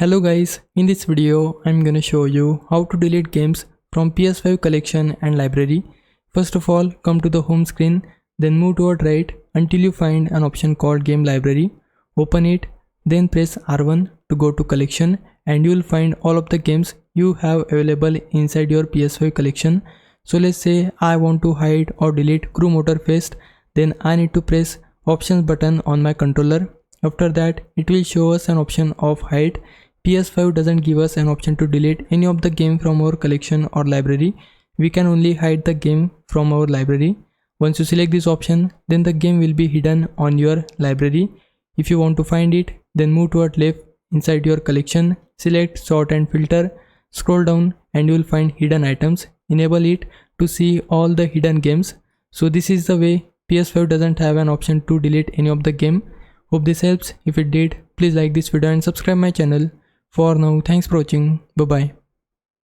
Hello guys, in this video I'm gonna show you how to delete games from PS5 collection and library. First of all, come to the home screen, then move toward right until you find an option called game library. Open it, then press R1 to go to collection and you will find all of the games you have available inside your PS5 collection. So let's say I want to hide or delete Crew Motorfest, then I need to press options button on my controller. After that, it will show us an option of hide. PS5 doesn't give us an option to delete any of the game from our collection or library. We can only hide the game from our library. Once you select this option, then the game will be hidden on your library. If you want to find it, then move toward left inside your collection, select sort and filter, scroll down and you will find hidden items. Enable it to see all the hidden games. So this is the way PS5 doesn't have an option to delete any of the game. Hope this helps. If it did, please like this video and subscribe my channel. For now, thanks for watching. Bye bye.